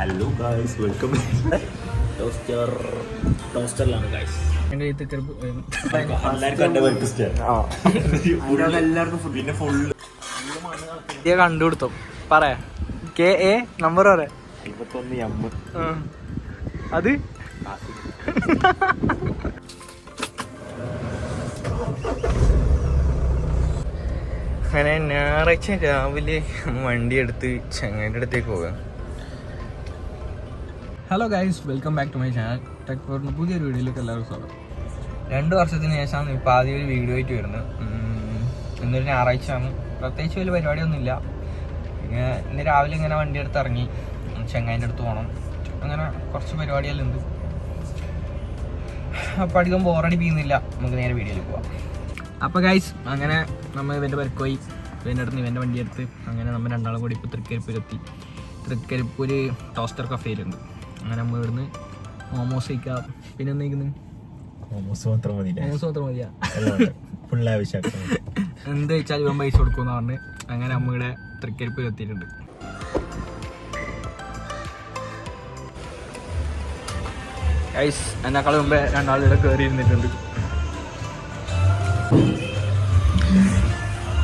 Hello guys, welcome. ടോസ്റ്ററിലാണ് guys. കണ്ടുപിടുത്തോ പറയാ KA നമ്പർ പറയാ 21M. അത് അങ്ങനെ ഞായറാഴ്ച രാവിലെ വണ്ടി എടുത്ത് ചങ്ങാൻ്റെ അടുത്തേക്ക് പോകാം. Hello guys, welcome back to my channel tech ഫോറിൻ്റെ പുതിയൊരു വീഡിയോയിലേക്ക് എല്ലാവർക്കും സ്വാഗതം. 2 വർഷത്തിന് ശേഷമാണ് ഇപ്പോൾ ആദ്യം ഒരു വീഡിയോ ആയിട്ട് വരുന്നത്. ഇന്നൊരു ഞായറാഴ്ചയാണ്, പ്രത്യേകിച്ച് വലിയ പരിപാടിയൊന്നുമില്ല. പിന്നെ ഇന്ന് രാവിലെ ഇങ്ങനെ വണ്ടി എടുത്ത് ഇറങ്ങി ചങ്ങാൻ്റെ അടുത്ത് പോകണം. അങ്ങനെ കുറച്ച് പരിപാടിയെല്ലാം ഉണ്ട്. അപ്പോൾ അധികം ബോറടിപ്പിക്കുന്നില്ല, നമുക്ക് നേരെ വീഡിയോയിൽ പോവാം. അപ്പോൾ ഗൈസ്, അങ്ങനെ നമ്മൾ ഇവൻ്റെ പേർക്ക് പോയി ഇവൻ്റെ അടുത്ത് ഇവൻ്റെ വണ്ടി എടുത്ത് അങ്ങനെ നമ്മൾ രണ്ടാളും കൂടി ഇപ്പോൾ തൃക്കരിപ്പൂരെത്തി. തൃക്കരിപ്പൂര് ടോസ്റ്റർ കഫേയിലുണ്ട്. അങ്ങനെ നമ്മൾ ഇവിടുന്ന് മോമോസ് കഴിക്കാം. പിന്നെ ഒന്ന് കഴിക്കുന്നത് മോമോസ് മാത്രം മതിയാ ഫുൾ ആവശ്യം എന്ത് കഴിച്ചാലും ഇവൻ പൈസ കൊടുക്കുമെന്ന് പറഞ്ഞ് അങ്ങനെ നമ്മൾ ഇവിടെ തൃക്കരിപ്പൂർ എത്തിയിട്ടുണ്ട്. ഗൈസ്, എന്നെക്കാളും മുമ്പേ രണ്ടാളിവിടെ കയറി ഇരുന്നിട്ടുണ്ട്.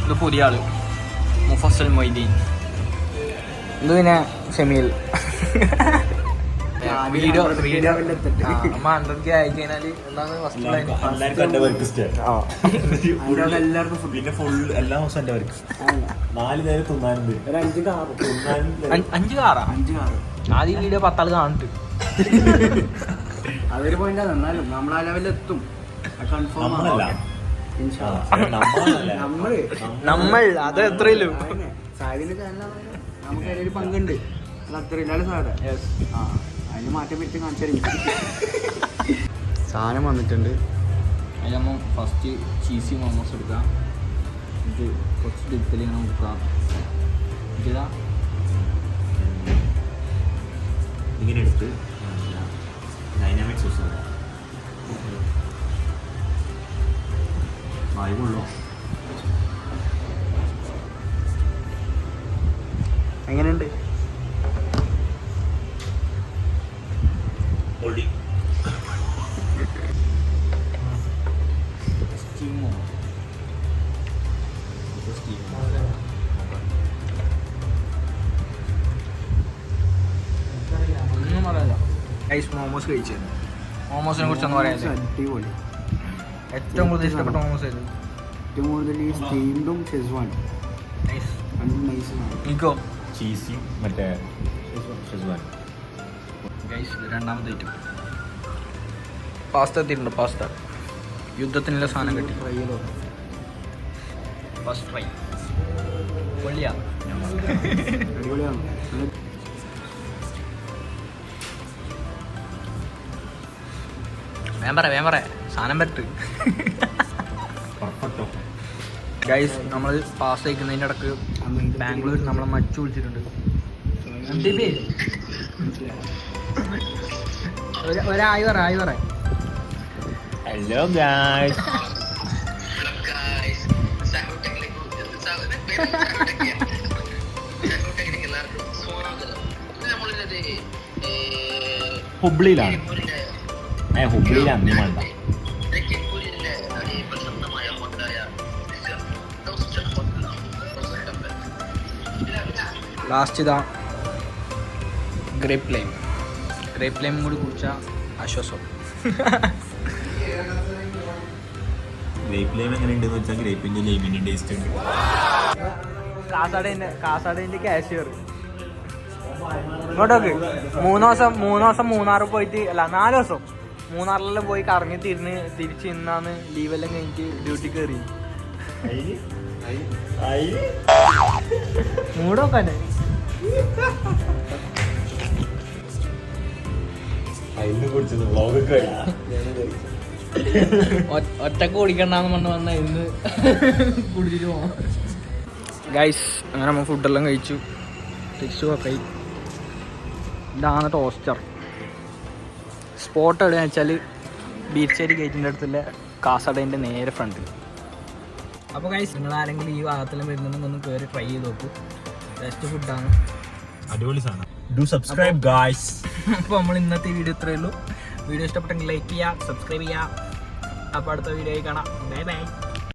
ഇത് പുതിയ ആള് മുഫസ്സൽ മൊയ്തീൻ. ഇത് പിന്നെ ഷമീൽ. വീഡിയോ അമ്മ 100K ആയി കഴിഞ്ഞാല് എന്താണ് പിന്നെ ഫുൾ എല്ലാ ദിവസവും എന്റെ വർക്ക് 4 നേരം തിന്നാനുണ്ട്. 5 കാറാ ആദ്യം വീഡിയോ 10 ആള് കാണുന്നുണ്ട്. അതൊരു പോയിന്റ് എന്നാലും നമ്മൾ ആ ലെവലിലെത്തും. നമ്മൾ അത് എത്രയിലും സാഹിബിന്റെ ചാനലാണ്, നമുക്ക് അതിലൊരു പങ്കുണ്ട്. അത് അത്ര ഇല്ലാതെ സാധാ അതിന് മാറ്റം പറ്റി കാണിച്ചു സാധനം വന്നിട്ടുണ്ട്. അതിൽ നമ്മൾ ഫസ്റ്റ് ചീസി മോമോസ് എടുക്കാം. ഇത് കുറച്ച് ഡിപ്പിൽ ഇങ്ങനെ നോക്കാം. ഇതാ ഇങ്ങനെ എടുത്ത് ഡൈനാമിക് സോസ് വായുള്ളൂ. എങ്ങനെയുണ്ട്? ഒന്നും പറയാല്ല. ഗൈസ്, മോമോസ് കഴിച്ചു. മോമോസിനെ കുറിച്ചൊന്നും പറയാനില്ല. അടിപൊളി. ഏറ്റവും കൂടുതൽ ഇഷ്ടപ്പെട്ട മോമോസ് ആയിരുന്നു. ഏറ്റവും കൂടുതൽ ഈ സ്റ്റീംഡും ഷെസ്വാൻ നിക്കോ ചീസിയും മറ്റേ ഷെസ്വാൻ. ഗൈസ്, രണ്ടാമത്തെ ഐറ്റം പാസ്ത എത്തിയിട്ടുണ്ട്. പാസ്ത യുദ്ധത്തിനുള്ള സാധനം കിട്ടി. ഫസ്റ്റ് ഫ്രൈ പൊള്ളിയാ. അടിപൊളിയാണ്. വേം പറയാ സാധനം പറ്റ്. ഗൈസ്, നമ്മൾ പാസ് കഴിക്കുന്നതിൻ്റെ ഇടക്ക് ബാംഗ്ലൂർ നമ്മളെ മച്ചു വിളിച്ചിട്ടുണ്ട്. ഒരായി പറ. Hello guys. ഹുബ്ലിയിലാണ്. ഹുബ്ലിയിൽ അന്യമാണ്ട. ലാസ്റ്റ് ഇതാ ഗ്രേപ്പ് ലൈം കൂടി കുടിച്ചാൽ ആശ്വാസം. ഗ്രേപ്പ് ലൈം എങ്ങനെ ഉണ്ടെന്ന് വെച്ചാൽ ഗ്രേപ്പിന്റെ ലൈമിന്റെ ടേസ്റ്റ് ഉണ്ട്. കാസാടേന്റെ കാഷ്യർ ഇങ്ങോട്ടോക്ക് 3 ദിവസം മൂന്നാറ് പോയിട്ട് അല്ല 4 ദിവസം മൂന്നാറിലെല്ലാം പോയി കറങ്ങി തിരിച്ച് ഇന്നാണ് ലീവെല്ലാം കഴിഞ്ഞിട്ട് ഡ്യൂട്ടി കയറി. മൂടോക്കാനെ ഒറ്റക്ക് കുടിക്കണ്ടെന്ന് പറഞ്ഞു വന്ന ഇന്ന് കുടിച്ചിട്ട് പോവാം. ഗൈസ്, അങ്ങനെ നമ്മൾ ഫുഡെല്ലാം കഴിച്ചു. തിരിച്ചു പോയി. ഇതാണ് ടോസ്റ്റർ. സ്പോട്ട് എവിടെയാണെന്ന് വെച്ചാൽ ബീച്ചേരി ഗേറ്റിൻ്റെ അടുത്തുള്ള കാസടേൻ്റെ നേരെ ഫ്രണ്ട്. അപ്പോൾ ഗൈസ്, നിങ്ങൾ ആരെങ്കിലും ഈ ഭാഗത്തെല്ലാം വരുന്നുണ്ടെങ്കിൽ ഒന്ന് കയറി ട്രൈ ചെയ്ത് നോക്കൂ. ബെസ്റ്റ് ഫുഡാണ്. അടിപൊളി സാധനം. Do subscribe guys. അപ്പോൾ നമ്മൾ ഇന്നത്തെ വീഡിയോ ഇത്രയേ ഉള്ളൂ. വീഡിയോ ഇഷ്ടപ്പെട്ടെങ്കിൽ ലൈക്ക് ചെയ്യുക, സബ്സ്ക്രൈബ് ചെയ്യുക. അപ്പോൾ അടുത്ത വീഡിയോ കാണാം. Bye bye.